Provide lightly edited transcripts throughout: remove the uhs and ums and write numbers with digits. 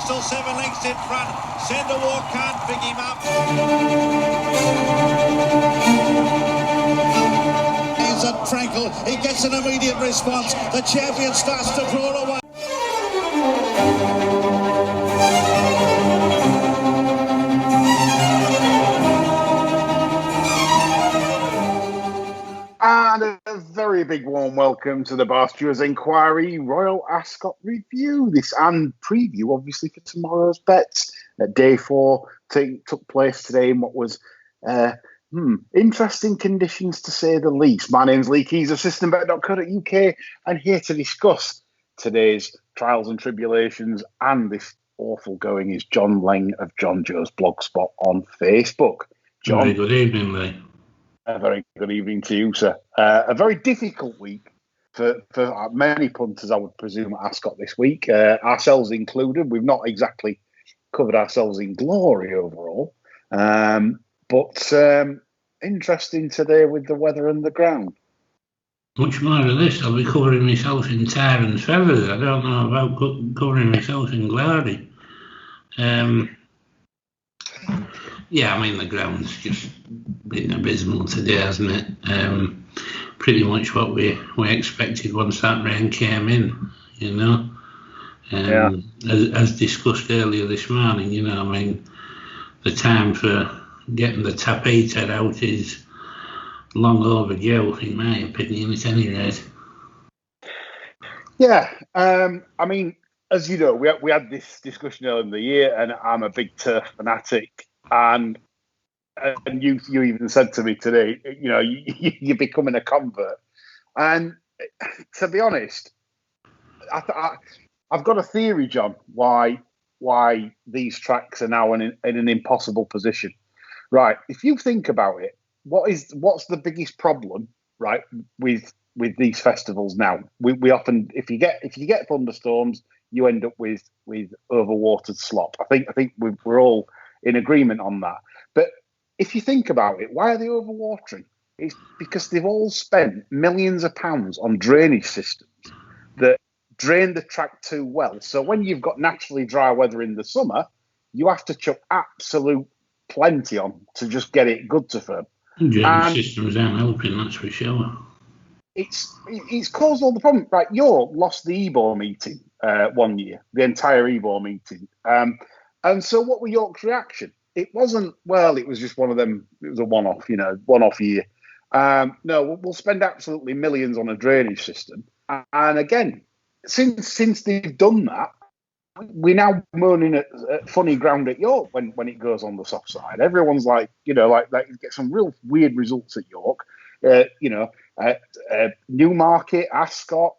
still 7 lengths in front. War can't pick him up. He's at Frankel. He gets an immediate response. The champion starts to draw away. And a very big warm welcome to the Barstewards Inquiry Royal Ascot review. This and preview, obviously, for tomorrow's bets. Day 4 took place today in what was interesting conditions, to say the least. My name's Lee Keys of systembet.co.uk, and here to discuss today's trials and tribulations and this awful going is John Leng of John Joe's Blogspot on Facebook. John, very good evening, Lee. A very good evening to you, sir. A very difficult week for many punters, I would presume, at Ascot this week, ourselves included. We've not exactly covered ourselves in glory overall, but interesting today with the weather and the ground. Much more of this, I'll be covering myself in tar and feathers. I don't know about covering myself in glory. Yeah, I mean, the ground's just been abysmal today, hasn't it? Pretty much what we expected once that rain came in, you know. As discussed earlier this morning, you know, I mean, the time for getting the tapeter out is long overdue, in my opinion, at any rate. Yeah, I mean, as you know, we had this discussion earlier in the year, and I'm a big turf fanatic. And you even said to me today, you know, you're becoming a convert. And to be honest, I've got a theory, John, why these tracks are now in an impossible position. Right? If you think about it, what's the biggest problem, right, with these festivals now? We often, if you get thunderstorms, you end up with overwatered slop. I think we're all in agreement on that. But if you think about it, why are they overwatering? It's because they've all spent millions of pounds on drainage systems that drain the track too well. So when you've got naturally dry weather in the summer, you have to chuck absolute plenty on to just get it good to firm. Drainage systems aren't helping, that's for sure. It's caused all the problem. Right, York lost the EBO meeting 1 year, the entire EBO meeting. And so what was York's reaction? It wasn't, well, it was just one of them, it was a one-off, one-off year. No, we'll spend absolutely millions on a drainage system. And again, since they've done that, we're now moaning at funny ground at York when it goes on the soft side. Everyone's like, you get some real weird results at York. Newmarket, Ascot,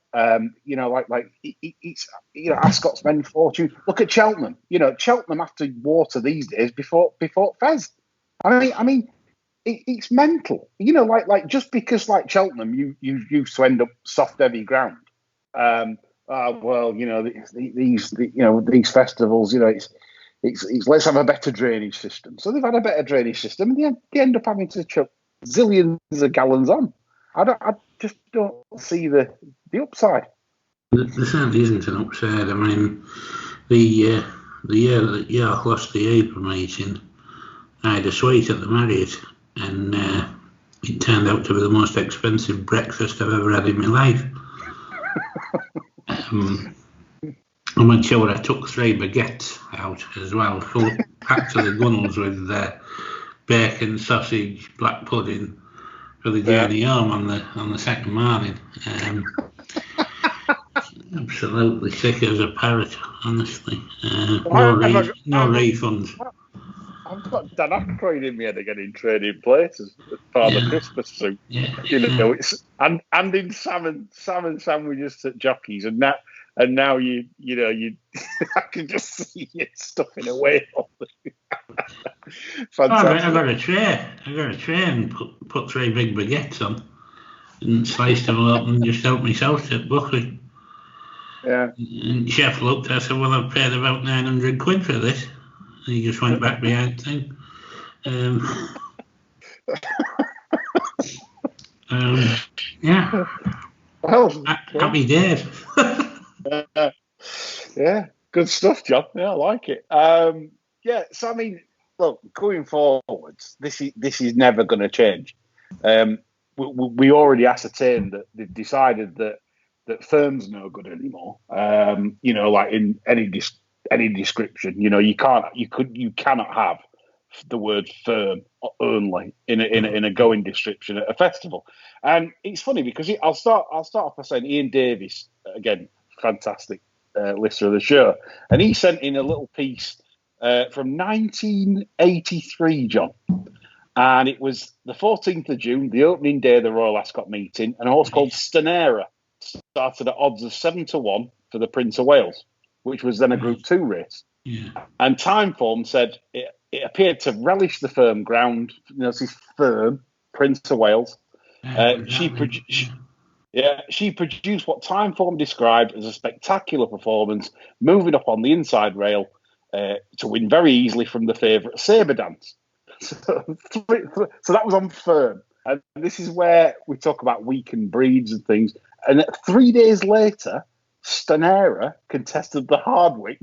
it's Ascot spend fortune. Look at Cheltenham. Cheltenham have to water these days before Fez. I mean, it's mental. Like just because like Cheltenham, you used to end up soft heavy ground. These festivals, it's let's have a better drainage system. So they've had a better drainage system, and they end up having to chuck zillions of gallons on. I just don't see the upside. There certainly isn't an upside. I mean, the year that York lost the April meeting, I had a suite at the Marriott, and it turned out to be the most expensive breakfast I've ever had in my life. I made sure I took 3 baguettes out as well, full packed to the gunnels with bacon, sausage, black pudding for the journey home on the second morning. Absolutely sick as a parrot, honestly. No refunds. I've got Dan Aykroyd in my head again in Trading Places as part of the Christmas suit. Yeah. It's and in salmon sandwiches at Jockeys, and now you I can just see you stuffing away. Fantastic. I got a tray and put 3 big baguettes on and sliced them up and just helped myself to Buckley. Yeah. And chef looked, I said, well, I've paid about 900 quid for this. And he just went back behind the thing. Yeah. Well, happy days. Yeah. Good stuff, John. Yeah, I like it. Yeah, so I mean, look, going forwards, this is never going to change. We already ascertained that they've decided that firm's no good anymore. Like in any description, you cannot have the word firm only in a going description at a festival. And it's funny because I'll start off by saying Ian Davis, again, fantastic listener of the show, and he sent in a little piece from 1983, John. And it was the 14th of June, the opening day of the Royal Ascot meeting, and a horse called Stanera started at odds of 7-1 for the Prince of Wales, which was then a Group 2 race. Yeah. And Timeform said it appeared to relish the firm ground. This is firm, Prince of Wales. She produced what Timeform described as a spectacular performance, moving up on the inside rail to win very easily from the favourite Sabre Dance. So that was on firm. And this is where we talk about weakened breeds and things. And 3 days later, Stanera contested the Hardwick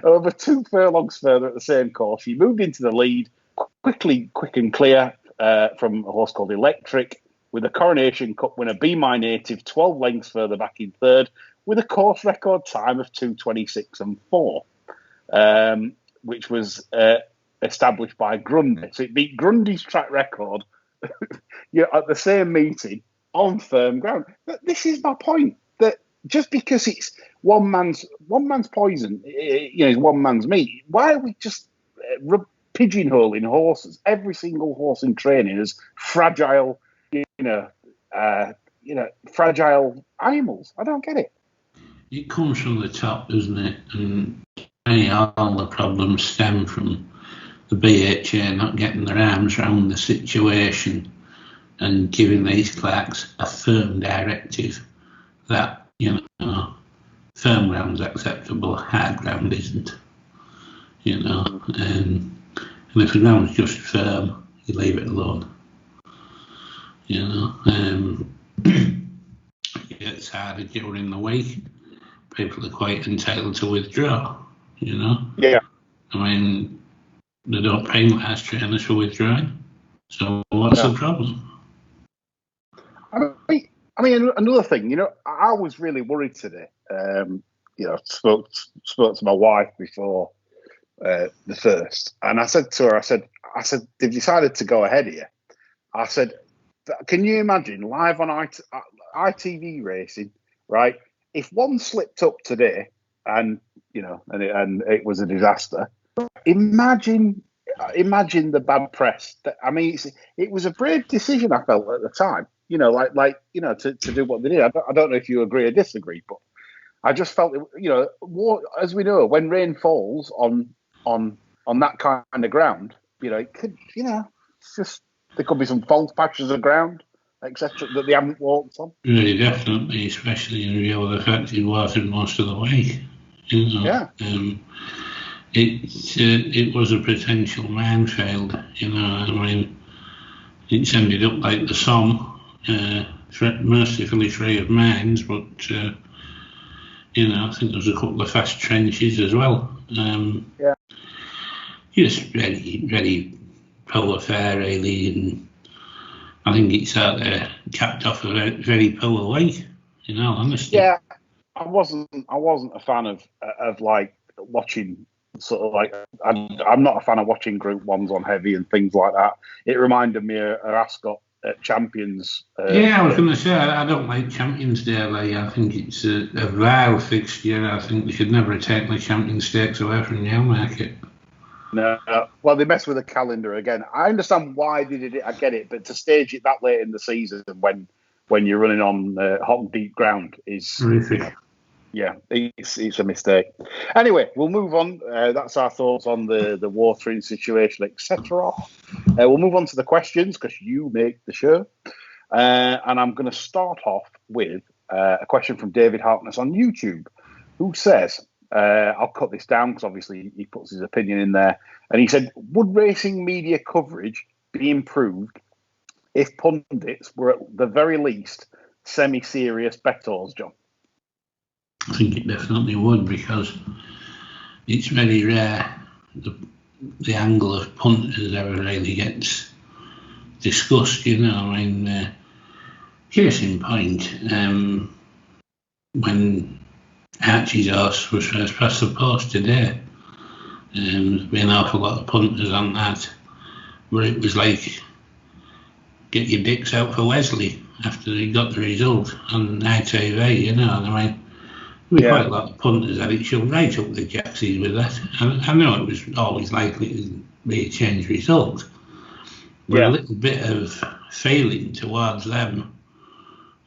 over 2 furlongs further at the same course. She moved into the lead, quick and clear from a horse called Electric, with a Coronation Cup winner, Be My Native, 12 lengths further back in third, with a course record time of 2:26 and 4, which was established by Grundy. So it beat Grundy's track record at the same meeting on firm ground. But this is my point, that just because it's one man's poison, is one man's meat, why are we just pigeonholing horses, every single horse in training, as fragile, fragile animals? I don't get it. It comes from the top, doesn't it? And all the problems stem from the BHA not getting their arms around the situation and giving these clerks a firm directive that, firm ground's acceptable, hard ground isn't. And if the ground's just firm, you leave it alone. It gets harder during the week. People are quite entitled to withdraw, Yeah. I mean, they don't pay last trainers for withdrawing. So what's the problem? I mean, another thing, I was really worried today. Spoke to my wife before the first, and I said to her, I said, they've decided to go ahead here. I said, can you imagine live on ITV racing, right? If one slipped up today, and it was a disaster, imagine the bad press. It was a brave decision, I felt at the time. To do what they did. I don't know if you agree or disagree, but I just felt as we know, when rain falls on that kind of ground, it could, it's just, there could be some false patches of ground, etc., that they haven't walked on. Really, definitely, especially in view of the fact it wasn't most of the way. Yeah. It was a potential minefield. It's ended up like the Somme, mercifully free of mines, but I think there's a couple of fast trenches as well. Just very, very poor affair, really, and I think it's out there capped off a very, very poor way. Honestly. Yeah, I wasn't a fan of like watching. Sort of like, I'm not a fan of watching Group 1s on heavy and things like that. It reminded me of Ascot at Champions. I was going to say, I don't like Champions Day. I think it's a vile fixture. I think they should never have taken the Champions Stakes away from Newmarket. No, well, they messed with the calendar again. I understand why they did it. I get it, but to stage it that late in the season when you're running on hot and deep ground is horrific. Yeah, it's a mistake. Anyway, we'll move on. That's our thoughts on the watering situation, etc. We'll move on to the questions because you make the show. And I'm going to start off with a question from David Harkness on YouTube, who says, I'll cut this down because obviously he puts his opinion in there. And he said, would racing media coverage be improved if pundits were at the very least semi-serious bettors, John? I think it definitely would, because it's very rare the angle of punters ever really gets discussed, you know. I mean, case in point, when Archie's horse was first past the post today, there's been an awful lot of punters on that, where it was like, get your dicks out for Wesley after he got the result on ITV, you know. And I mean, there were quite a lot of punters had it shoved right up the jacksies with that. I know it was always likely to be a change result, but a little bit of failing towards them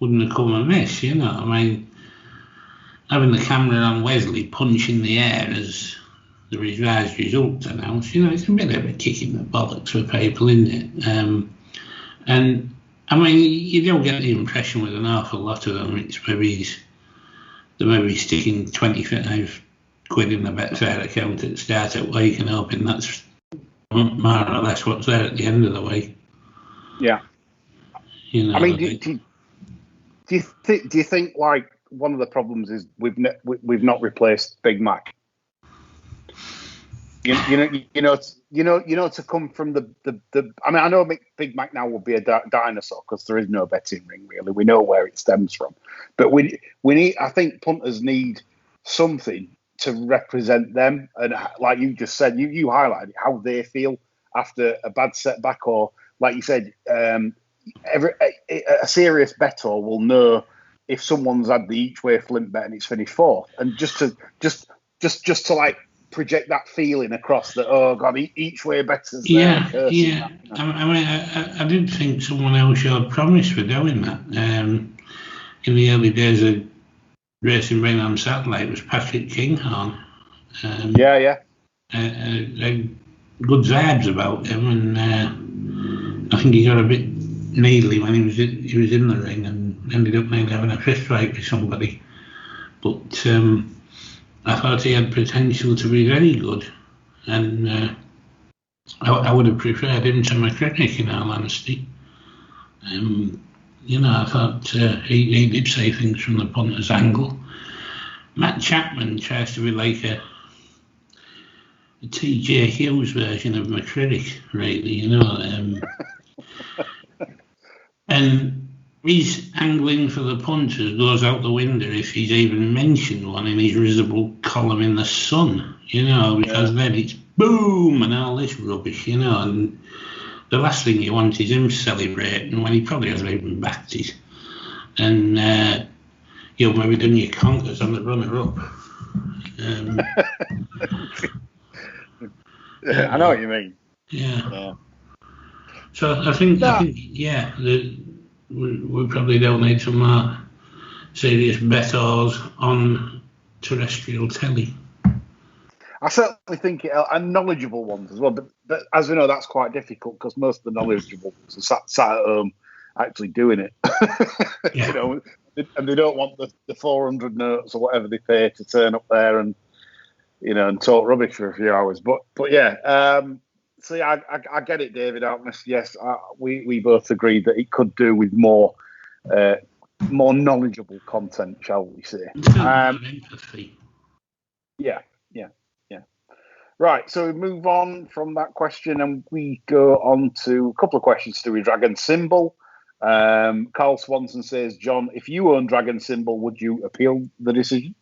wouldn't have come amiss, you know. I mean, having the camera on Wesley punching the air as the revised results announced, you know, it's a bit of a kick in the bollocks for people, isn't it? And I mean, you don't get the impression with an awful lot of them, it's maybe they may be sticking 25 quid in the Betfair account at the start of the week and hoping that's more or less what's there at the end of the week. Yeah. You know, I mean, do you think like one of the problems is we've not replaced Big Mac? You know, to come from the. I mean, I know Big Mac now will be a dinosaur because there is no betting ring really. We know where it stems from, but we need. I think punters need something to represent them, and like you just said, you highlighted how they feel after a bad setback, or like you said, a serious bettor will know if someone's had the each way flint bet and it's finished fourth, and just to like project that feeling across that, oh God, each way betters there. Yeah. I mean, I did think someone else showed promise for doing that. In the early days of racing being on satellite, was Patrick Kinghorn. Had good vibes about him, and I think he got a bit needly when he was in the ring and ended up maybe having a fist fight with somebody. But I thought he had potential to be very good, and I would have preferred him to McCrinnick, in all honesty. You know, I thought he did say things from the punter's angle. Matt Chapman tries to be like a TJ Hughes version of McCrinnick, really, you know. And his angling for the punters goes out the window if he's even mentioned one in his risible column in the Sun, you know, because then it's boom and all this rubbish, you know, and the last thing you want is him celebrating when he probably hasn't even backed it. And you've maybe done your conkers on the runner-up. I know what you mean. Yeah. So I think we probably don't need some more serious bettors on terrestrial telly. I certainly think and knowledgeable ones as well, but as we know, that's quite difficult because most of the knowledgeable ones are sat at home actually doing it. You know, and they don't want the 400 notes or whatever they pay to turn up there and, you know, and talk rubbish for a few hours. But yeah. So yeah, I get it, David Harkness. Yes, we both agreed that it could do with more knowledgeable content, shall we say? Empathy. Yeah. Right, so we move on from that question and we go on to a couple of questions to do with Dragon Symbol. Carl Swanson says, John, if you own Dragon Symbol, would you appeal the decision?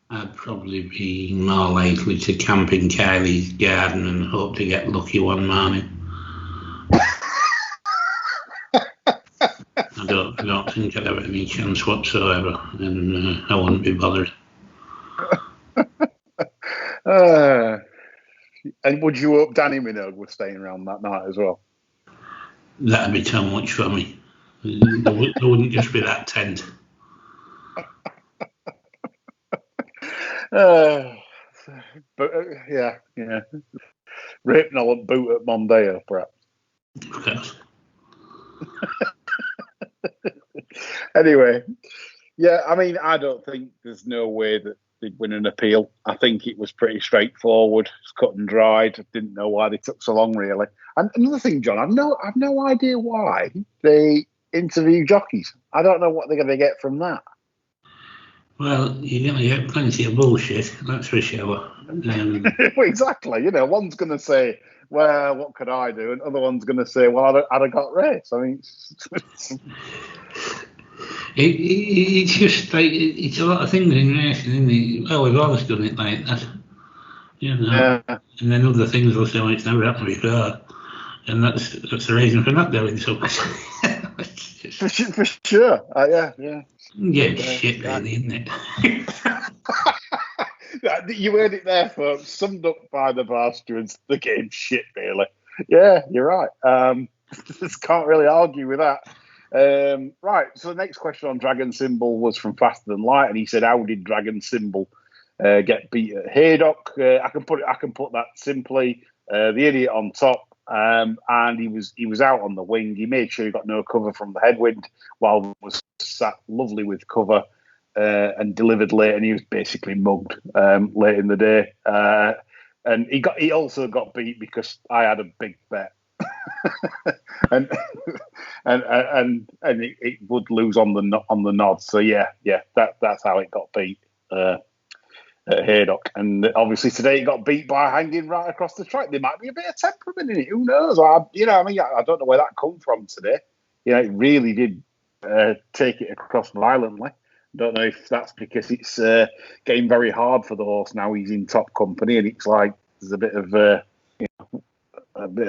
I'd probably be more likely to camp in Kylie's garden and hope to get lucky one morning. I don't think I'd have any chance whatsoever, and I wouldn't be bothered. And would you hope Danny Minogue was staying around that night as well? That'd be too much for me. There wouldn't just be that tent. But yeah. Rape Nolan boot at Mondeo, perhaps. Of course. Anyway, yeah, I mean, I don't think there's no way that they'd win an appeal. I think it was pretty straightforward. It's cut and dried. I didn't know why they took so long, really. And another thing, John, I've no idea why they interview jockeys. I don't know what they're going to get from that. Well, you're going to get plenty of bullshit, that's for sure. Well, exactly. You know, one's going to say, "Well, what could I do?" and other one's going to say, "Well, I'd have got race." I mean, it's just like it's a lot of things in racing, isn't it? Well, we've always done it like that, you know. And then other things will say, well, it's never happened before, and that's the reason for not doing so much. for sure. Yeah, shit, really, isn't it? You heard it there, folks. Summed up by the bar stewards. The game shit, really. Yeah, you're right. Just can't really argue with that. Right. So the next question on Dragon Symbol was from Faster Than Light, and he said, "How did Dragon Symbol get beat at Haydock?" I can put that simply. The idiot on top, and he was out on the wing. He made sure he got no cover from the headwind, while was sat lovely with cover. And delivered late, and he was basically mugged late in the day. And he also got beat because I had a big bet, and it would lose on the nod. So that's how it got beat at Haydock. And obviously today it got beat by hanging right across the track. There might be a bit of temperament in it. Who knows? I don't know where that come from today. It really did take it across violently. Don't know if that's because it's getting very hard for the horse now. He's in top company, and it's like there's a bit of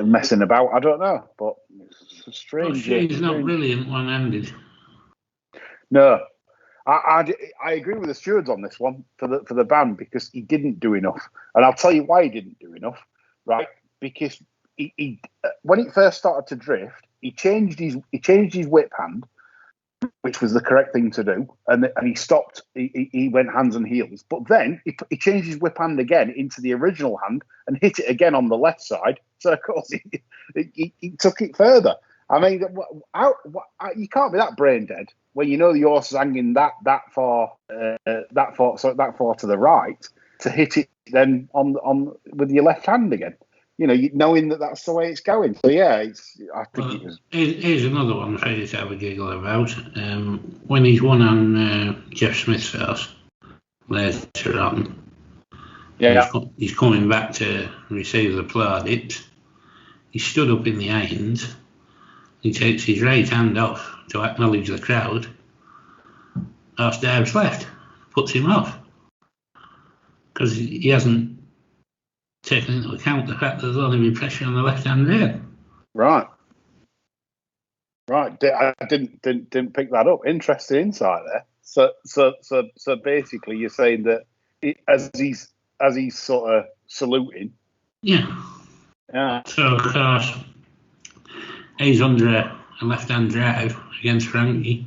messing about. I don't know, but it's strange. He's not brilliant one-handed. No, I agree with the stewards on this one for the ban, because he didn't do enough, and I'll tell you why he didn't do enough. Right, because he when it first started to drift, he changed his whip hand, which was the correct thing to do, and he stopped. He went hands and heels, but then he changed his whip hand again into the original hand and hit it again on the left side. So of course he took it further. I mean, you can't be that brain dead when you know the horse is hanging that far to the right to hit it then on with your left hand again. Knowing that that's the way it's going. So yeah, I think it was. Here's another one for you to have a giggle about. When he's won on Jeff Smith's horse later on, he's coming back to receive the plaudits. He stood up in the irons. He takes his right hand off to acknowledge the crowd. Horse dives left, puts him off because he hasn't taking into account the fact that there's only been pressure on the left-hand rein. Right. I didn't pick that up. Interesting insight there. So basically, you're saying that as he's sort of saluting. Yeah. So of course, he's under a left-hand drive against Frankie,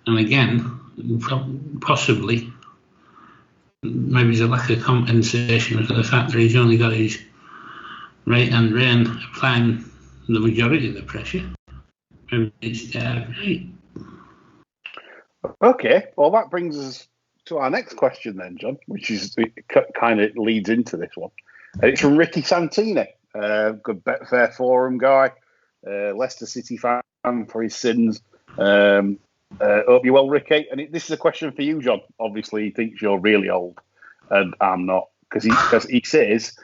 and again, possibly. Maybe there's a lack of compensation for the fact that he's only got his right-hand rein applying the majority of the pressure. Maybe it's right. Okay, well that brings us to our next question then, John, which is kind of leads into this one. It's from Ricky Santini, good Betfair forum guy, Leicester City fan for his sins. Hope you're well, Ricky. And this is a question for you, John. Obviously, he thinks you're really old, and I'm not, because he says,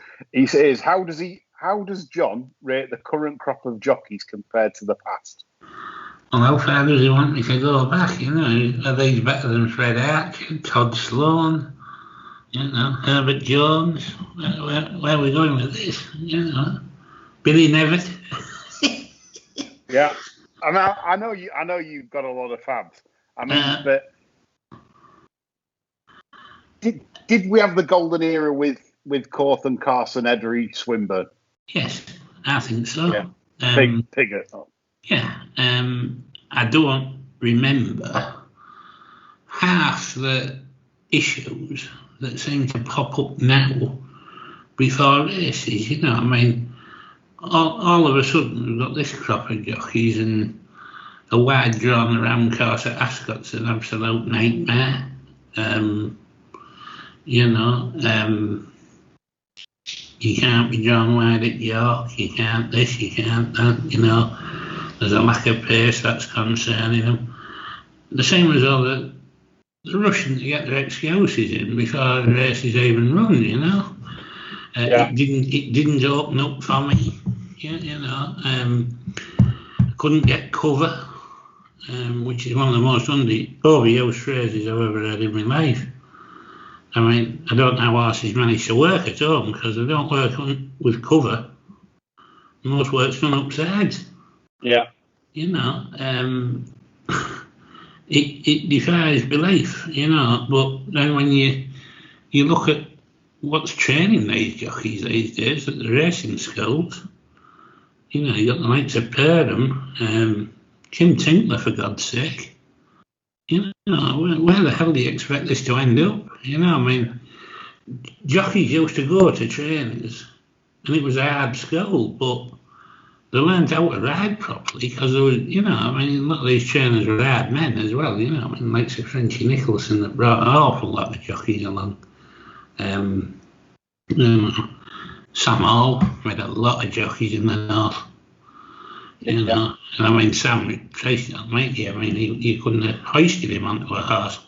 how does John rate the current crop of jockeys compared to the past? Well, how far does he want me to go back? Are these better than Fred Archer, Todd Sloan, Herbert Jones? Where are we going with this? Billy Nevitt. Yeah. I know you've got a lot of fabs. I mean, but did we have the golden era with Cawthon, Carson, Eddery, Swinburne? Yes, I think so. Yeah. Pigott. Yeah. I don't remember half the issues that seem to pop up now before races. I mean. All of a sudden, we've got this crop of jockeys, and a wide drawn around course at Ascot's an absolute nightmare. You can't be drawn wide at York, you can't this, you can't that, There's a lack of pace that's concerning them. The same as all the they're rushing to get their excuses in before the race is even run. It didn't open up for me. Couldn't get cover, which is one of the most overused phrases I've ever heard in my life. I mean, I don't know how horses manage to work at home because they don't work with cover. Most work's done upsides. Yeah. It defies belief, but then when you look at what's training these jockeys these days at the racing schools, you got the likes of Perham, Kim Tinkler, for God's sake. Where the hell do you expect this to end up? Jockeys used to go to trainers and it was a hard school, but they learned how to ride properly because there was, a lot of these trainers were hard men as well, like Sir Frenchy Nicholson that brought an awful lot of jockeys along. Sam Hall had a lot of jockeys in the north, and Sam Tracy, mate, you couldn't have hoisted him onto a horse,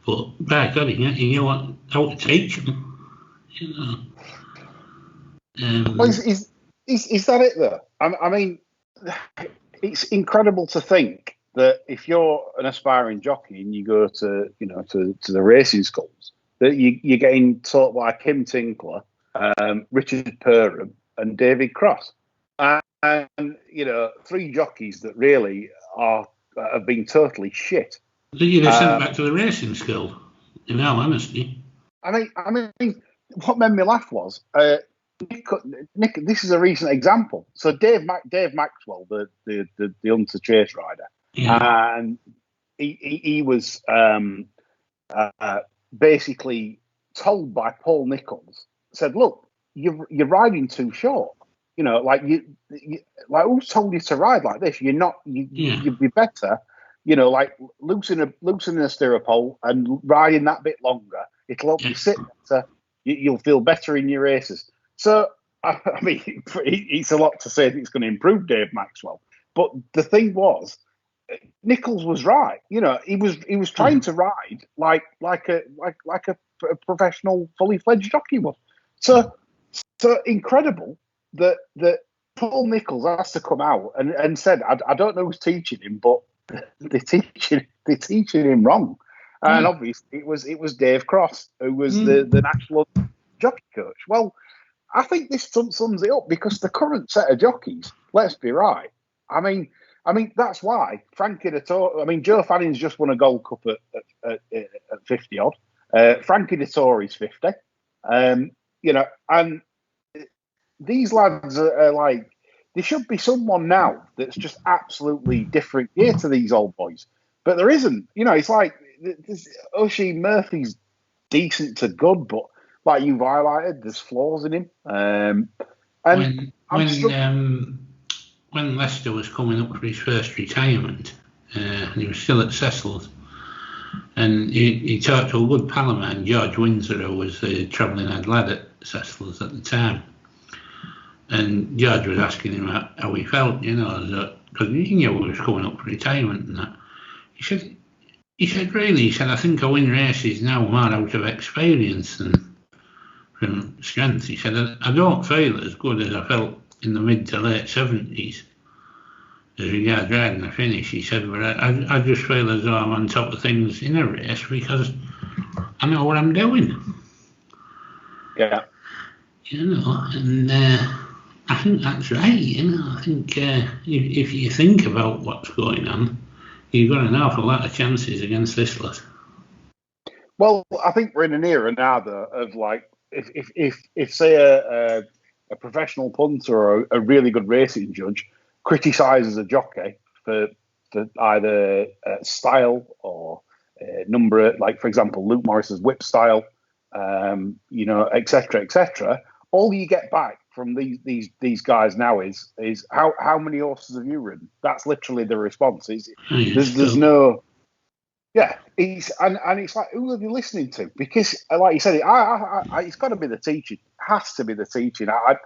but by God, he knew how to teach him, Well, is that it though? I mean, it's incredible to think that if you're an aspiring jockey and you go to the racing schools, that you're getting taught by Kim Tinkler, Richard Perham, and David Cross, and three jockeys that really have been totally shit. So you'd have sent back to the racing school, in all honesty. I mean, what made me laugh was. Nick, this is a recent example. So Dave Maxwell, the Hunter chase rider, and he was basically told by Paul Nicholls, said, "Look, you're riding too short. Like who's told you to ride like this? You'd be better. Like loosening a stirrup hole and riding that bit longer. It'll help you sit better. You'll feel better in your races." So, I mean, it's a lot to say that it's going to improve Dave Maxwell. But the thing was, Nicholls was right. He was trying to ride like a professional, fully fledged jockey was. So incredible that Paul Nicholls has to come out and said, I don't know who's teaching him, but they're teaching him wrong. And obviously, it was Dave Cross who was the national jockey coach. Well, I think this sums it up because the current set of jockeys, let's be right. I mean that's why Frankie Dettori. I mean, Joe Fanning's just won a Gold Cup at 50 odd. Frankie Dettori's 50. And these lads are like, there should be someone now that's just absolutely different gear to these old boys, but there isn't. It's like Oisin Murphy's decent to good, but like you've highlighted, there's flaws in him. When Lester was coming up for his first retirement, he was still at Cecil's, and he talked to a good pal of mine, George Windsor, who was the travelling head lad at Cecil's at the time. And George was asking him how he felt, because he knew he was coming up for retirement and that. He said, I think I win races now more out of experience than from strength. He said, I don't feel as good as I felt in the mid to late 70s as regards riding the finish. He said, but I just feel as though I'm on top of things in a race because I know what I'm doing. Yeah. And I think that's right. I think if you think about what's going on, you've got an awful lot of chances against this lot. Well, I think we're in an era now, though, of like, if say a professional punter or a really good racing judge criticises a jockey for either style or number, like for example Luke Morris's whip style, etc., all you get back from these guys now is how many horses have you ridden? That's literally the response. There's no Yeah, and it's like, who are they listening to? Because, like you said, it's got to be the teaching. It has to be the teaching. I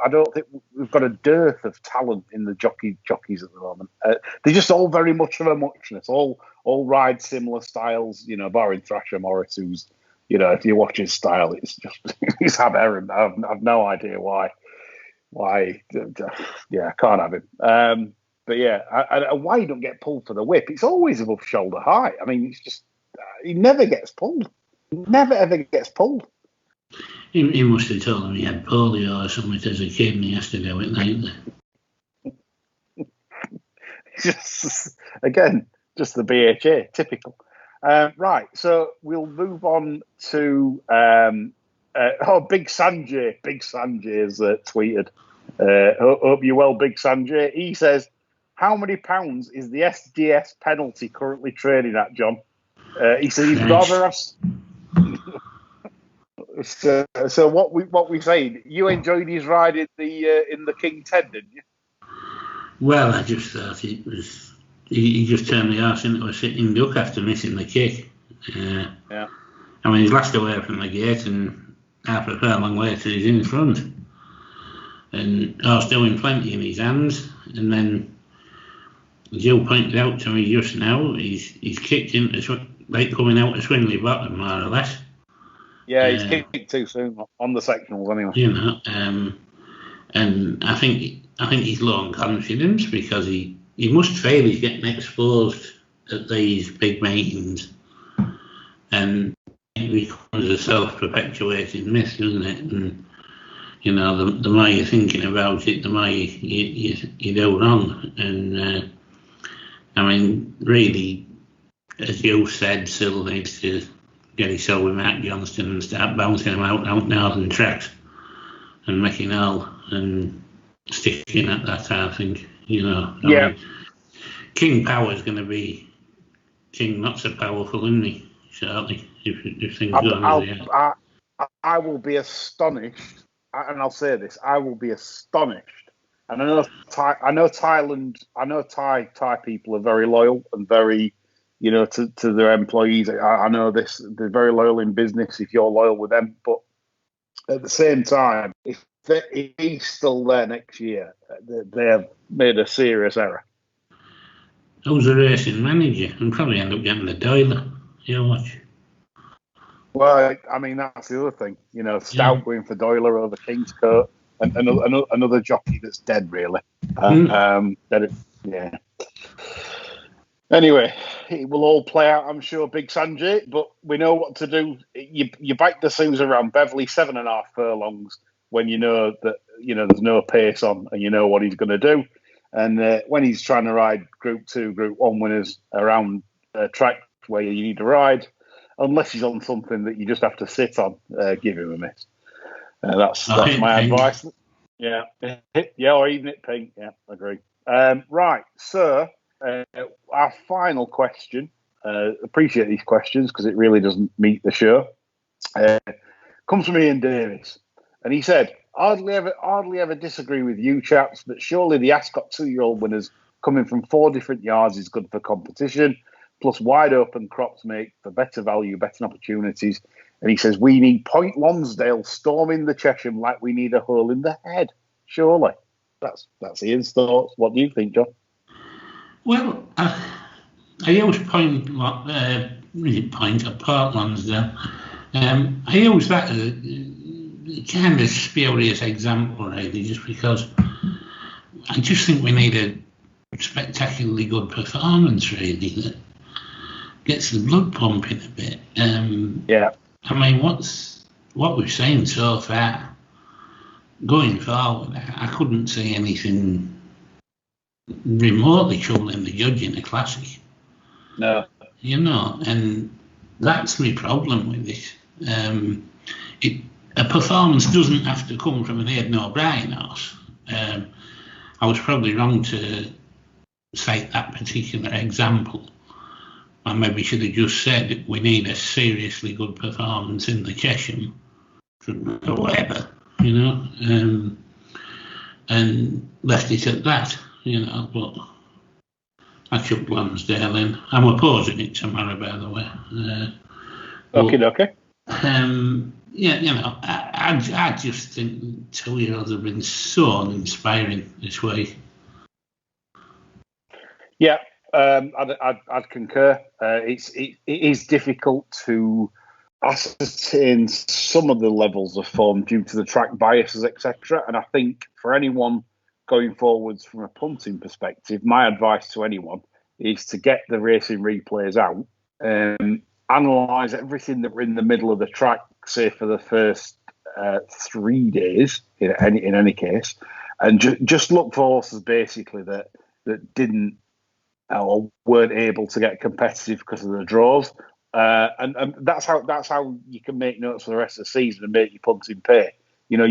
don't think we've got a dearth of talent in the jockeys at the moment. They're just all very much of a muchness. All ride similar styles. You know, barring Thrasher Morris, who's, you know, if you watch his style, it's just he's aberrant. I've no idea why. Yeah, I can't have him. But yeah, why he don't get pulled for the whip? It's always above shoulder high. I mean, it's just he never gets pulled. Never ever gets pulled. He must have told him he had polio or something as a kid, and he has to do it nightly. Just again, just the BHA, typical. Right, so we'll move on to Big Sanjay. Big Sanjay has tweeted. Hope you're well, Big Sanjay. He says, how many pounds is the SDS penalty currently trading at, John? He says he'd rather have. So what we saying? You enjoyed his ride in the King 10, didn't you? Well, I just thought it was. He just turned the arse into a sitting duck after missing the kick. Yeah. I mean, he's last away from the gate, and half a furlong later he's in front, and horse doing plenty in his hands, and then. As you pointed out to me just now, he's kicked into like coming out of Swindley Bottom, more or less. Yeah, he's kicked too soon on the sectionals anyway. You know, and I think he's low on confidence because he must feel he's getting exposed at these big meetings, and it becomes a self-perpetuating myth, doesn't it? And you know, the more you're thinking about it, the more you do wrong, and. I mean, really, as you said, Sil needs to get himself with Matt Johnston and start bouncing him out northern tracks and making all and sticking at that, I think, you know. I mean, King Power's going to be King not so powerful, isn't he, shortly, if things go on as they are. I will be astonished, and I'll say this, I will be astonished. And I know Thailand. I know Thai people are very loyal and very, you know, to their employees. I know this. They're very loyal in business. If you're loyal with them, but at the same time, if he's still there next year, they have made a serious error. Who's the racing manager? And probably end up getting the Doiler. You watch. Well, I mean that's the other thing. You know, Stout going for Doiler over Kingscote. And another jockey that's dead, really. Yeah. Anyway, it will all play out, I'm sure, Big Sanjay. But we know what to do. You back the Suze around Beverley 7.5 furlongs when you know that there's no pace on and you know what he's going to do. And when he's trying to ride Group 2, Group 1 winners around tracks where you need to ride, unless he's on something that you just have to sit on, give him a miss. That's my advice. Yeah, or even it pink. Yeah, agree. Right, so our final question. Appreciate these questions because it really doesn't meet the show. Comes from Ian Davis, and he said, "Hardly ever disagree with you chaps, but surely the Ascot 2-year-old winners coming from 4 different yards is good for competition. Plus, wide open crops make for better value, better opportunities." And he says, we need Point Lonsdale storming the Chesham like we need a hole in the head. Surely. That's Ian's thoughts. What do you think, John? Well, I use Port Lonsdale. I use that as a kind of spurious example, really, just because I just think we need a spectacularly good performance, really, that gets the blood pumping a bit. Yeah. I mean, what we've seen so far, going forward, I couldn't see anything remotely troubling the judge in a classic. No. You know, and that's my problem with this. A performance doesn't have to come from an Aidan O'Brien horse. I was probably wrong to cite that particular example. I maybe should have just said that we need a seriously good performance in the Chesham from whoever, you know, and left it at that, you know. But chucked Lansdale in. I'm opposing it tomorrow, by the way. Okay. Yeah, I just think 2-year-olds have been so uninspiring this week. Yeah, I'd concur. It is difficult to ascertain some of the levels of form due to the track biases, etc. And I think for anyone going forwards from a punting perspective, my advice to anyone is to get the racing replays out, analyse everything that we're in the middle of the track, say for the first 3 days, in any case, and just look for horses basically that didn't or weren't able to get competitive because of the draws, and that's how you can make notes for the rest of the season and make your punting pay. You know,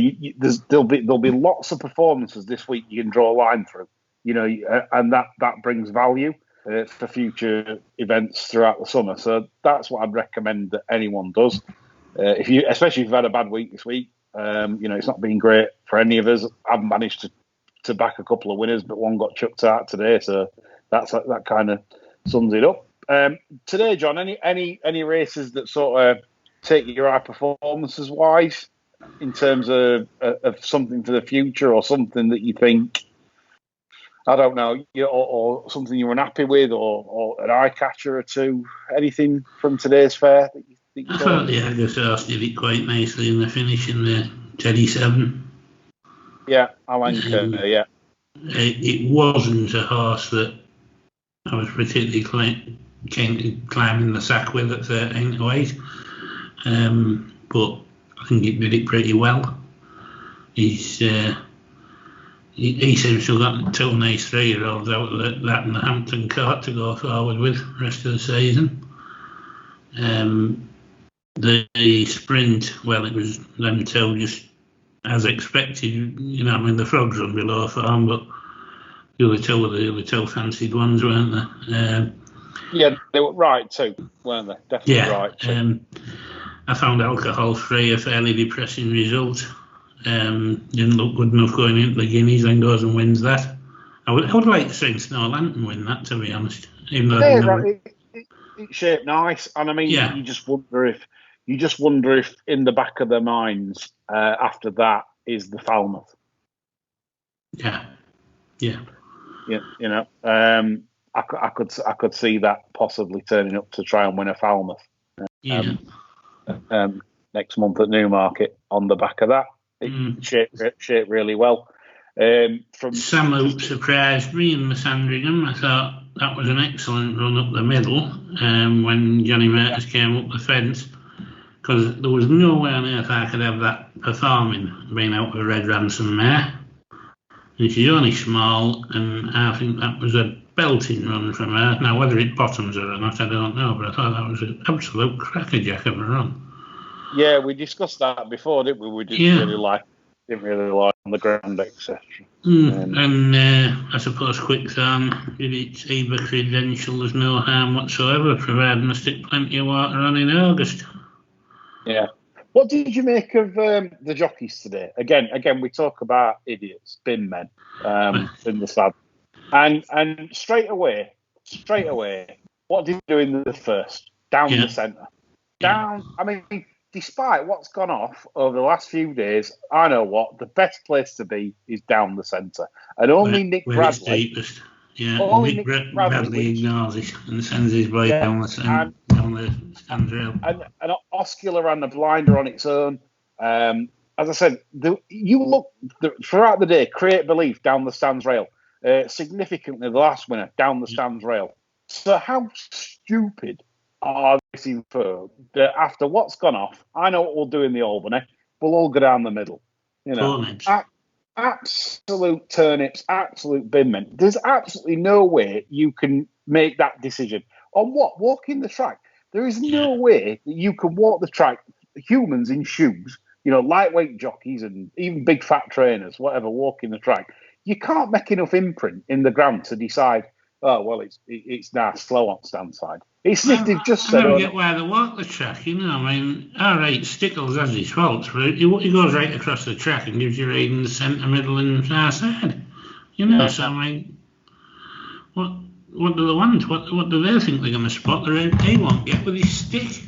there'll be lots of performances this week you can draw a line through. You know, and that brings value for future events throughout the summer. So that's what I'd recommend that anyone does. Especially if you've had a bad week this week, it's not been great for any of us. I've managed to back a couple of winners, but one got chucked out today. So that kind of sums it up. Today, John, any races that sort of take your eye performances wise in terms of something for the future, or something that you think, I don't know, or something you were unhappy with, or an eye catcher or two? Anything from today's fair that you think? I thought the Argus horse did it quite nicely in the finish in the Teddy 7. Yeah, Alan yeah. It wasn't a horse that I was particularly keen to climb in the sack with at 13 to 8, but I think it did it pretty well. He seems to have got 2 nice 3-year-olds out of that and the Hampton Court to go forward with the rest of the season. The sprint, well, it was them two just as expected. The Frogs were below form, but the other two were the other two fancied ones, weren't they? Yeah, they were right too, weren't they? Definitely right too. I found Alcohol Free a fairly depressing result. Didn't look good enough going into the Guineas, then goes and wins that. I would like to see Snow Lantern win that, to be honest. Even though right. It's shaped nice, and I mean, you just wonder if in the back of their minds after that is the Falmouth. Yeah. I could see that possibly turning up to try and win a Falmouth. Next month at Newmarket on the back of that. It shaped really well. Sam Hoop surprised me in the Sandringham. I thought that was an excellent run up the middle when Johnny Mertens came up the fence, because there was no way on earth I could have that performing being out of Red Ransom mare. And she's only small, and I think that was a belting run from her. Now, whether it bottoms her or not, I don't know, but I thought that was an absolute crackerjack of a run. Yeah, we discussed that before, didn't we? We didn't really like on the ground, etc. And I suppose Quickthorn did its EBA credential. There's no harm whatsoever, providing I stick plenty of water on in August. Yeah. What did you make of the jockeys today? Again, we talk about idiots, bin men, in the stab. And straight away, what did you do in the first? Down the centre. Down, I mean, despite what's gone off over the last few days, I know what the best place to be is down the centre, and only Nick Bradley. Only Nick Bradley ignores it and sends his boy down the stand rail. And Oscular ran the blinder on its own. As I said, you look throughout the day, Create Belief down the stands rail. Significantly, the last winner down the stands rail. So how stupid are racing folk that after what's gone off, I know what we'll do in the Albany, we'll all go down the middle. Absolute turnips, absolute bin men. There's absolutely no way you can make that decision. On what? Walking the track. There is no way that you can walk the track, humans in shoes, lightweight jockeys and even big fat trainers, whatever, walking the track. You can't make enough imprint in the ground to decide, oh, well, it's now slow on stand side. It's if they've just said... I don't get why they walk the track, I mean, all right, Stickles has his faults, but he goes right across the track and gives you reading the centre, middle and far side. So, I mean, what do they want? What do they think they're going to spot? They won't get with his stick.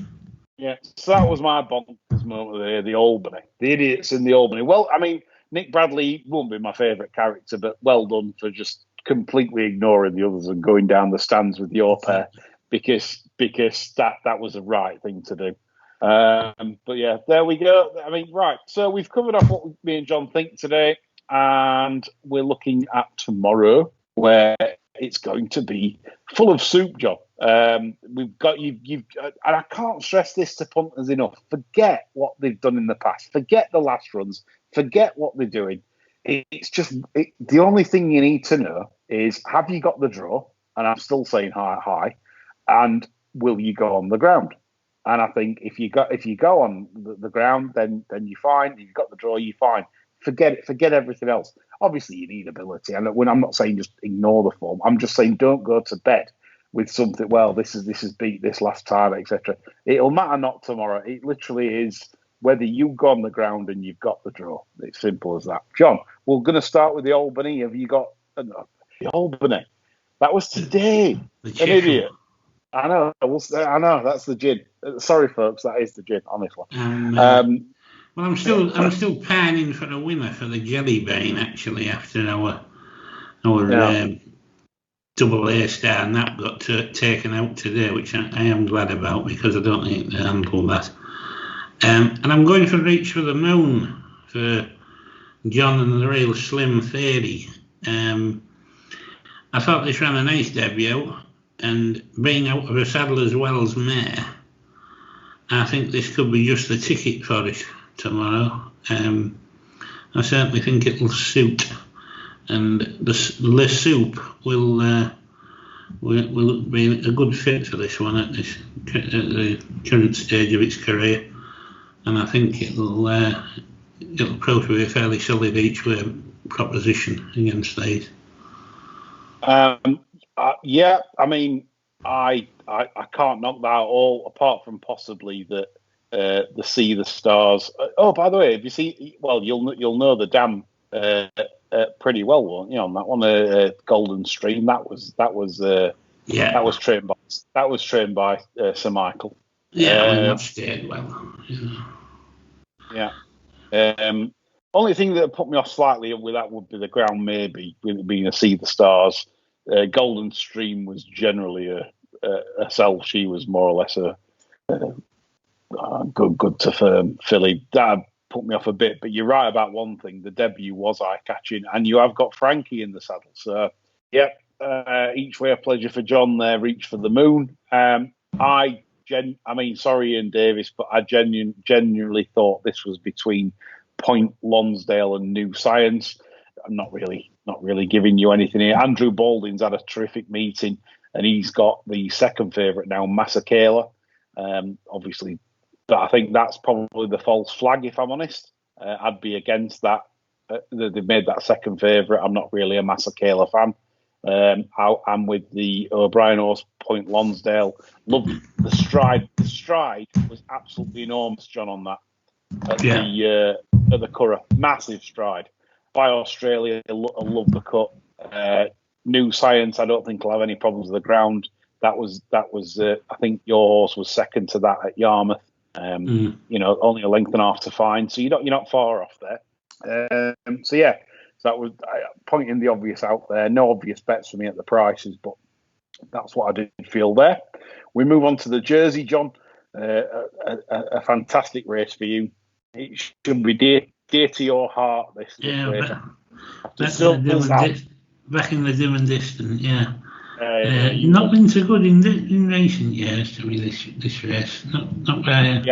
Yeah, so that was my bonkers moment of the year, the Albany. The idiots in the Albany. Well, I mean, Nick Bradley won't be my favourite character, but well done for just completely ignoring the others and going down the stands with your pair because that was the right thing to do. But yeah, there we go. I mean, right. So we've covered off what me and John think today, and we're looking at tomorrow, where it's going to be full of soup, John. We've got you've and I can't stress this to punters enough. Forget what they've done in the past. Forget the last runs. Forget what they're doing. It's just the only thing you need to know is, have you got the draw? And I'm still saying high. And will you go on the ground? And I think if you go on the ground, then you're fine. If you've got the draw, you're fine. Forget it. Forget everything else. Obviously, you need ability. And when I'm not saying just ignore the form, I'm just saying don't go to bed with something. Well, this is beat this last time, etc. It'll matter not tomorrow. It literally is whether you go on the ground and you've got the draw. It's simple as that. John, we're going to start with the Albany. Have you got the Albany? That was today. An idiot. I know. I know. That's the gin. Sorry, folks. That is the gin. Honestly. Well, I'm still panning for a winner for the Jelly Bean, actually, after our double A star nap got taken out today, which I am glad about because I don't think they handled that. And I'm going for Reach for the Moon for John and the Real Slim Theory. I thought this ran a nice debut, and being out of a saddle as well as mare, I think this could be just the ticket for it tomorrow. I certainly think it'll suit, and the Le Soup will be a good fit for this one at the current stage of its career, and I think it'll prove to be a fairly solid each way proposition against these. Yeah, I mean, I can't knock that at all, apart from possibly the See the Stars. Oh, by the way, if you see, well, you'll know the dam pretty well, won't you? On that one, Golden Stream, that was trained by Sir Michael. Yeah, that stayed well. Yeah. Only thing that put me off slightly with that would be the ground, maybe, with it being a See the Stars. Golden Stream was generally a sell. She was more or less a good to firm filly. That put me off a bit, but you're right about one thing. The debut was eye-catching, and you have got Frankie in the saddle. So, yep, each way a pleasure for John there. Reach for the Moon. I mean, sorry, Ian Davis, but I genuinely thought this was between Point Lonsdale and New Science. I'm not really giving you anything here. Andrew Balding's had a terrific meeting, and he's got the second favourite now, Masakela. Obviously, but I think that's probably the false flag, if I'm honest. I'd be against that. They've made that second favourite. I'm not really a Masakela fan. I'm with the O'Brien horse, Point Lonsdale. Love the stride. The stride was absolutely enormous, John, on that at the Curragh. Massive stride. By Australia, I love the cut. New Science, I don't think will have any problems with the ground. That was. I think your horse was second to that at Yarmouth. You know, only a length and a half to find, so you're not far off there. So yeah, so that was pointing the obvious out there. No obvious bets for me at the prices, but that's what I did feel there. We move on to the Jersey, John. A fantastic race for you. It should be dear to your heart. This race. Back in the dim and distant, yeah. Not been so good in recent years to me. This race, not by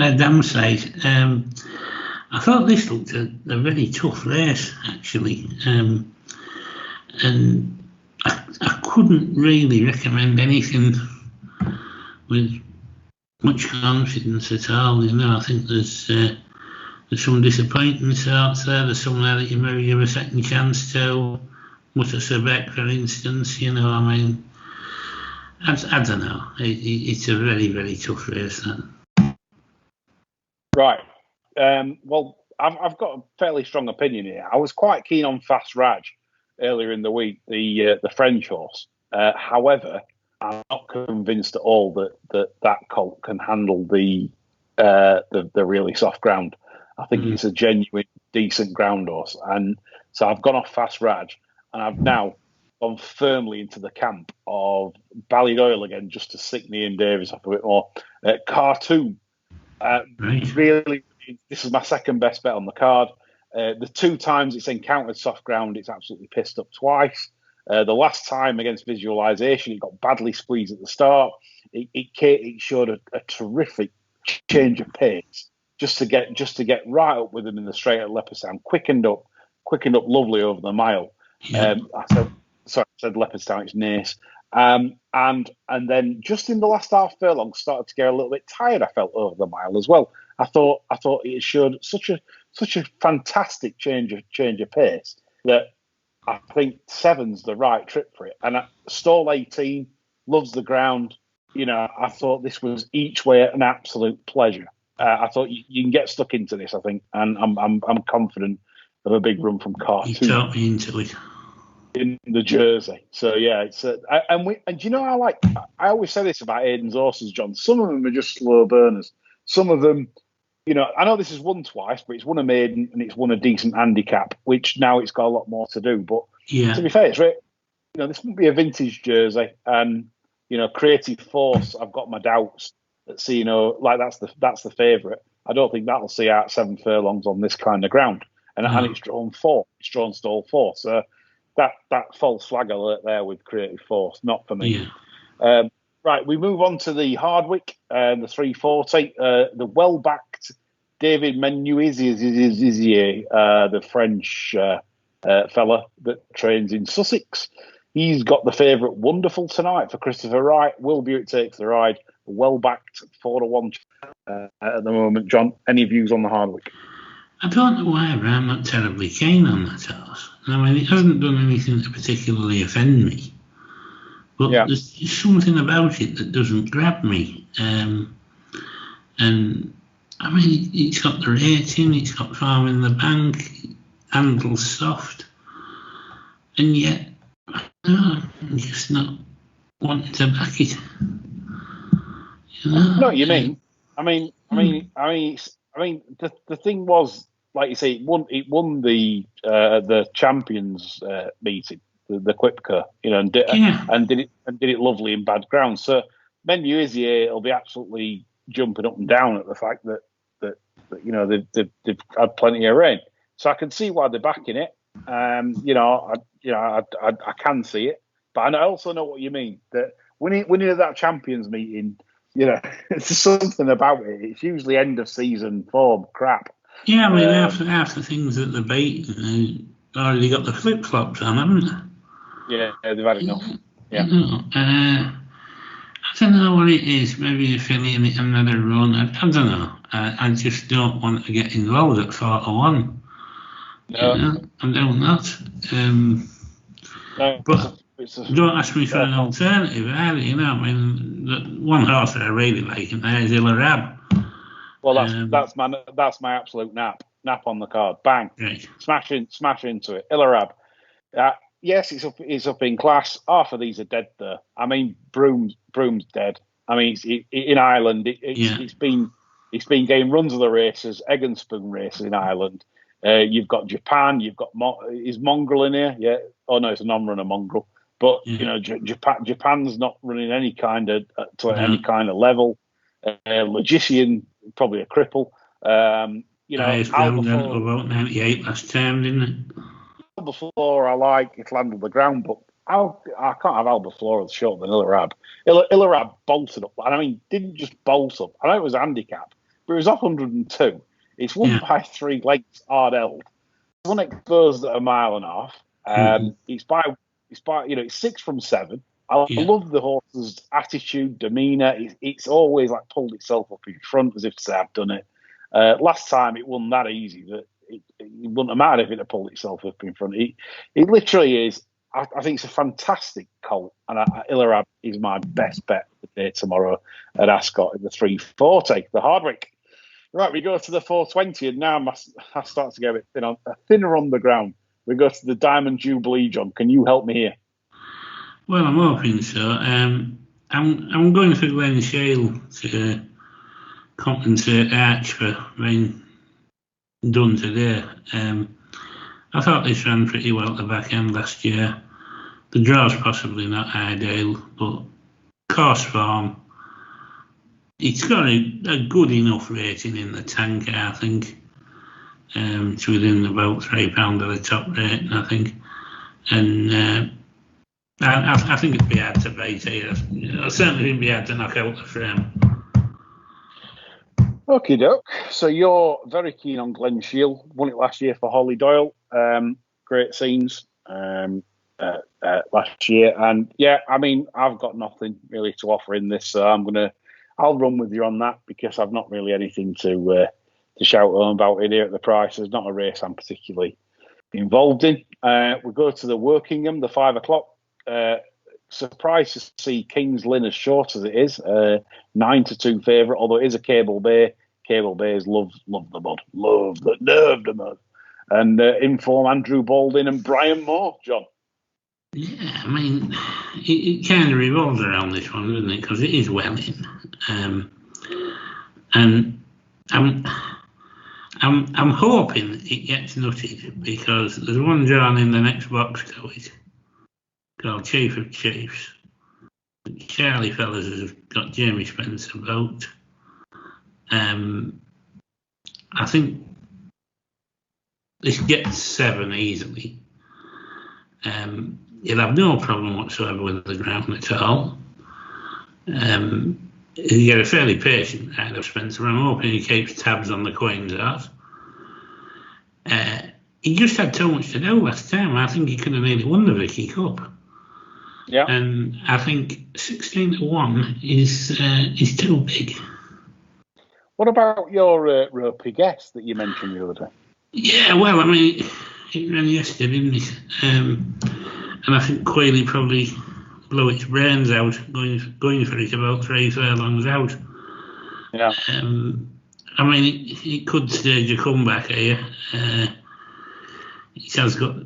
a damn sight. I thought this looked a very tough race actually, and I couldn't really recommend anything with much confidence at all. You know, I think there's some disappointing sorts there. There's some there that you maybe give a second chance to. Mutter Sebeck, for instance, you know, I mean, I don't know. It's a very, very tough race, that. Right. Well, I've got a fairly strong opinion here. I was quite keen on Fast Raj earlier in the week, the French horse. However, I'm not convinced at all that colt can handle the really soft ground. I think it's a genuine, decent ground horse. And so I've gone off Fast Raj, and I've now gone firmly into the camp of Ballydoyle again, just to sick me and Davis off a bit more. Cartoon. Really, this is my second best bet on the card. The 2 times it's encountered soft ground, it's absolutely pissed up twice. The last time against Visualization, it got badly squeezed at the start. It showed a terrific change of pace just to get right up with them in the straight at Leopardstown. Quickened up lovely over the mile. Yeah. I said Leopardstown, it's Naas. And then just in the last half furlong, started to get a little bit tired. I felt over the mile as well. I thought it showed such a fantastic change of pace that I think 7's the right trip for it. And stall 18 loves the ground. I thought this was each way an absolute pleasure. I thought you can get stuck into this, I think, and I'm confident of a big run from Cartoon. You taught me into it. In the jersey. So yeah, it's and you know, I always say this about Aiden's horses, John. Some of them are just slow burners. Some of them, I know this has won twice, but it's won a maiden and it's won a decent handicap, which now it's got a lot more to do. But to be fair, it's right. This wouldn't be a vintage jersey, and Creative Force. I've got my doubts that that's the favourite. I don't think that'll see out 7 furlongs on this kind of ground, and it's drawn 4. It's drawn stall 4. So. That false flag alert there with Creative Force, not for me. Yeah. Right, we move on to the Hardwick, the 340, the well-backed David Menuisier, the French fella that trains in Sussex. He's got the favourite Wonderful tonight for Christopher Wright. Will Buick takes the ride. Well-backed 4-1 at the moment. John, any views on the Hardwick? I don't know why, but I'm not terribly keen on that horse. I mean, it hasn't done anything to particularly offend me. But there's just something about it that doesn't grab me. And, I mean, it's got the rating, it's got farm in the bank, handles soft. And yet, I'm just not wanting to back it. No, what you mean? I mean, the thing was, like you say, it won the champions meeting, the Quipco, and did it lovely in bad ground. So Menuisier will be absolutely jumping up and down at the fact that they've had plenty of rain. So I can see why they're backing it. I can see it, but I also know what you mean. That when you're at that champions meeting, there's something about it. It's usually end of season form crap. Yeah, I mean, half the things that they're beating, they've already got the flip-flops on, haven't they? Yeah, they've had enough. Yeah. I don't know what it is. Maybe they're feeling it another run. I don't know. I just don't want to get involved at 4-1. No. I'm doing that. But don't ask me for an alternative either, I mean, the one horse that I really like, and there's Illarab. Well, that's my absolute nap on the card. Bang, right. Smash into it. Illarab. Yes, it's up in class. Half of these are dead there. I mean, Broom's dead. I mean, in Ireland, it's been getting runs of the races, egg and spoon races in Ireland. You've got Japan. You've got is Mongrel in here? Yeah. Oh no, it's a non-runner Mongrel. But Japan's not running any kind of any kind of level. Logician, probably a cripple. Albaflora about 98 last time, didn't it? Albaflora I like, it'll handle the ground, but I can't have Albaflora shorter than Illarab. Illarab bolted up, and I mean, didn't just bolt up. I know it was a handicap, but it was off 102. It's won by 3 lengths, hard held. It's unexposed at 1.5 miles. It's 6 from 7. I love the horse's attitude, demeanour. It's always like pulled itself up in front as if to say, I've done it. Last time it wasn't that easy. That it wouldn't have mattered if it had pulled itself up in front. It literally is. I think it's a fantastic colt, and Illarab is my best bet of the day tomorrow at Ascot in the 340, the Hardwick. Right, we go to the 420, and now I start to get a bit thinner on the ground. We go to the Diamond Jubilee, John. Can you help me here? Well, I'm hoping so. I'm going for Glen Shale to compensate Arch for being done today. I thought this ran pretty well at the back end last year. The draw's possibly not ideal, but course form, it's got a good enough rating in the tank, I think. It's within about £3 of the top rate, I think. And I think it'd be hard to beat here. I certainly think it'd be hard to knock out the frame. Okie doke. So you're very keen on Glen Shield. Won it last year for Holly Doyle. Great scenes last year. And yeah, I mean, I've got nothing really to offer in this. So I'll run with you on that because I've not really anything to shout on about it here at the price. There's not a race I'm particularly involved in. We go to the Workingham, the 5 o'clock. Surprised to see King's Lynn as short as it is, 9-2 favourite. Although it is a Cable Bay. Cable Bays love the mud, love the nerve the mud, and inform Andrew Baldwin and Brian Moore. John. Yeah, I mean, it kind of revolves around this one, doesn't it? Because it is well in, and I'm hoping it gets nutted because there's one drawn in the next box to it called Chief of Chiefs. Charlie Fellas has got Jamie Spencer about. I think this gets 7 easily. He'll have no problem whatsoever with the ground at all. He'll get a fairly patient out of Spencer. I'm hoping he keeps tabs on the coins out. He just had too much to do last time. I think he could have nearly won the Vicky Cup. Yeah. And I think 16-1 is too big. What about your ropey guess that you mentioned the other day? Yeah, well, I mean, it ran yesterday, didn't it? And I think Quayle probably blew its brains out going for it about 3 furlongs out. Yeah. I mean, it could stage a comeback here. It has got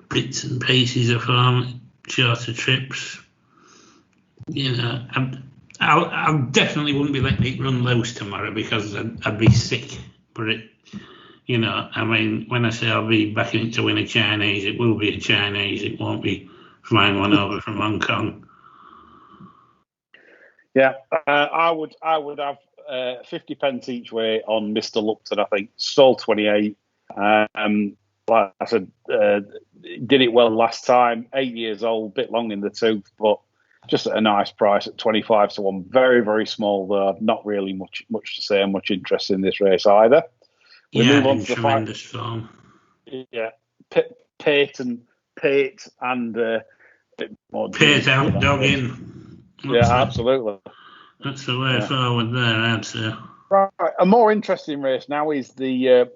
bits and pieces of form, shorter trips. You know, I definitely wouldn't be letting it run loose tomorrow because I'd be sick. But it, you know, I mean, when I say I'll be backing it to win a Chinese, it will be a Chinese. It won't be flying one over from Hong Kong. Yeah, I would have 50 pence each way on Mr. Lupton. I think stole 28. Like I said, did it well last time. 8 years old, bit long in the tooth, but just at a nice price at 25-1. Very, very small though. Not really much to say. Much interest in this race either. We move on to the tremendous form. Yeah, Pate and bit more Pate out, dog in. Absolutely. That's the way forward there, I'd say. Right, a more interesting race now is the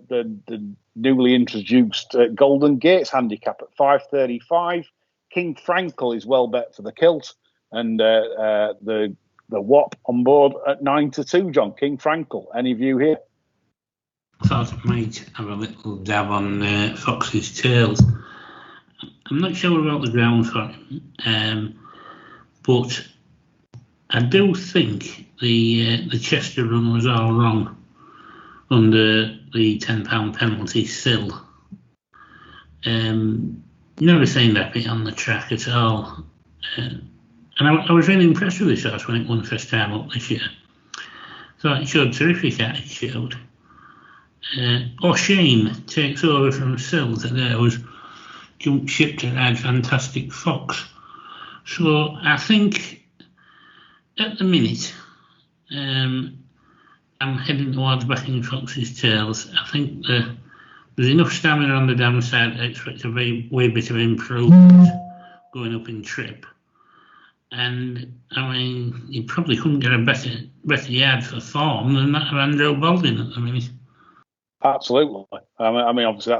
newly introduced Golden Gates handicap at 5.35. King Frankel is well bet for the kilt, and the Wop on board at 9-2. John, King Frankel. Any view here? I thought I might have a little dab on Fox's tails. I'm not sure about the ground for him, but I do think the Chester run was all wrong under the £10 penalty still. Never seen that bit on the track at all. And I was really impressed with this horse when it won the first time up this year. Thought it showed terrific attitude. O'Shane takes over from Sill today, was jumped ship to ride Fantastic Fox. So I think at the minute I'm heading towards backing Fox's tails. I think there's enough stamina on the downside to expect a wee bit of improvement going up in trip. And I mean, you probably couldn't get a better yard for form than that of Andrew Baldwin at the minute. Absolutely. I mean, obviously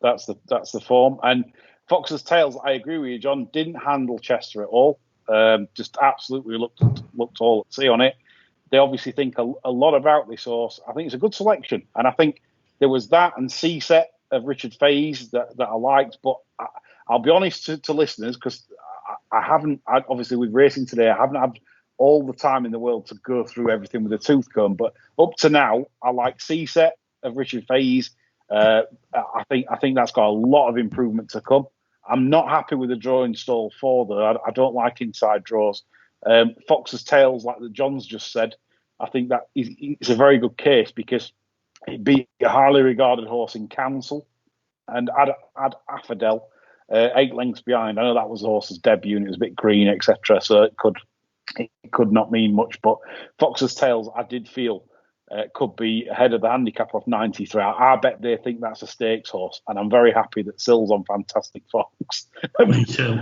that's the form. And Fox's tails, I agree with you, John. Didn't handle Chester at all. Just absolutely looked all at sea on it. They obviously think a lot about this horse. I think it's a good selection, and I think there was that and C-set of Richard Fays that I liked. But I'll be honest to listeners, because obviously with racing today, I haven't had all the time in the world to go through everything with a tooth comb. But up to now, I like C-Set of Richard Fahey's. I think that's got a lot of improvement to come. I'm not happy with the draw install 4 though. I don't like inside draws. Fox's Tails, like the John's just said, I think that it's a very good case because it beat a highly regarded horse in Council and had Affadel 8 lengths behind. I know that was the horse's debut and it was a bit green, etc. So it could not mean much. But Fox's Tails, I did feel could be ahead of the handicap of 93. I bet they think that's a stakes horse, and I'm very happy that Sill's on Fantastic Fox. Me too.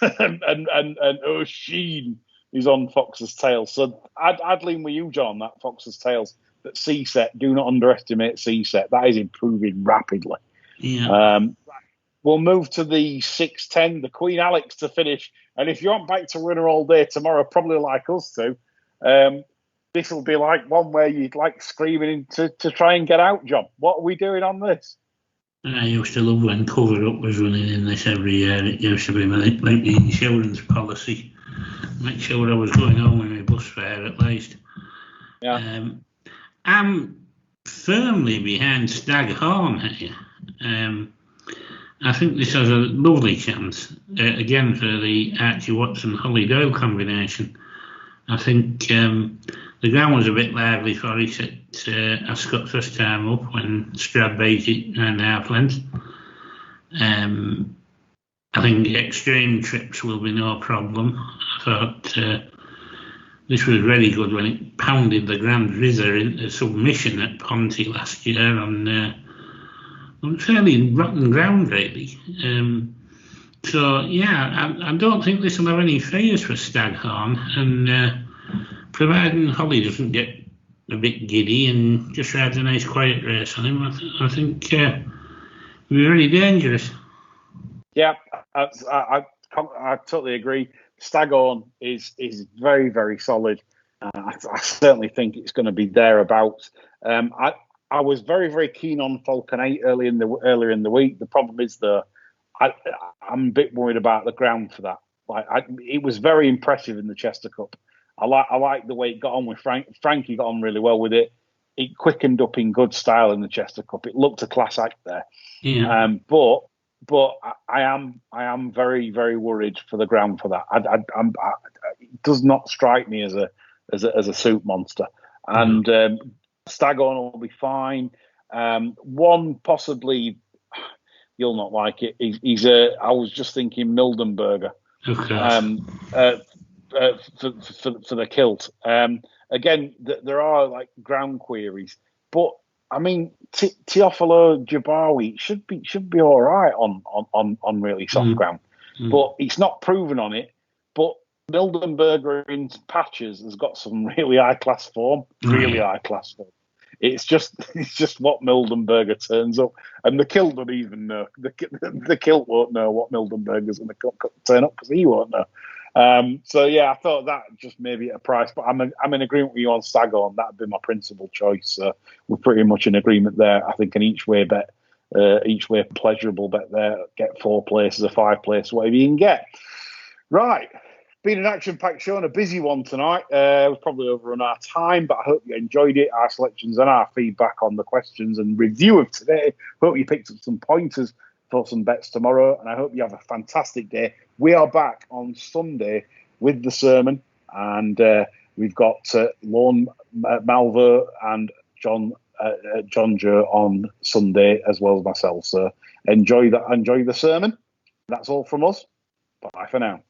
and O'Sheen is on Fox's Tails. So I'd lean with you, John, that Fox's Tails. That C-Set, do not underestimate C-Set. That is improving rapidly. Yeah. We'll move to the 6:10, the Queen Alex to finish. And if you aren't back to winner all day tomorrow, probably like us two, this will be like one where you'd like screaming to try and get out, John. What are we doing on this? I used to love when Cover Up was running in this every year. It used to be like the insurance policy. Make sure I was going home with my bus fare at least. Yeah. I'm firmly behind Staghorn here. I think this has a lovely chance, again, for the Archie Watson-Holly Doyle combination. I think the ground was a bit lively for it at Ascot first time up when Strad beat it 9.5 lengths. I think the extreme trips will be no problem. I thought this was very good when it pounded the Grand Rizzer into submission at Ponty last year on fairly rotten ground, really. So, yeah, I don't think this will have any fears for Staghorn. And providing Holly doesn't get a bit giddy and just rides a nice quiet race on him, I think it'll be very dangerous. Yeah, I totally agree. Staghorn is very, very solid. I certainly think it's going to be thereabouts. I was very, very keen on Falcon 8 earlier in the week. The problem is I'm a bit worried about the ground for that. It was very impressive in the Chester Cup. I like the way it got on with Frankie got on really well with it. It quickened up in good style in the Chester Cup. It looked a class act there. Yeah. But I am very, very worried for the ground for that. It does not strike me as a soup monster. And Staghorn will be fine. One possibly, you'll not like it. I was just thinking Mildenberger. For the kilt. Again, there are like ground queries, but I mean, Teofilo Jabawi should be all right on really soft ground, but he's not proven on it. But Mildenberger in patches has got some really high class form. It's just what Mildenberger turns up, and the kilt don't even know. The kilt won't know what Mildenberger's going to turn up because he won't know. So yeah, I thought that just maybe at a price, but I'm in agreement with you on Staghorn. That'd be my principal choice. So we're pretty much in agreement there. I think an each way pleasurable bet there. Get 4 places or 5 places, whatever you can get. Right. Been an action-packed show and a busy one tonight. We've probably overrun our time, but I hope you enjoyed it. Our selections and our feedback on the questions and review of today. Hope you picked up some pointers for some bets tomorrow, and I hope you have a fantastic day. We are back on Sunday with the sermon, and we've got Lorne Malvo and John Joe on Sunday as well as myself. So enjoy the sermon. That's all from us. Bye for now.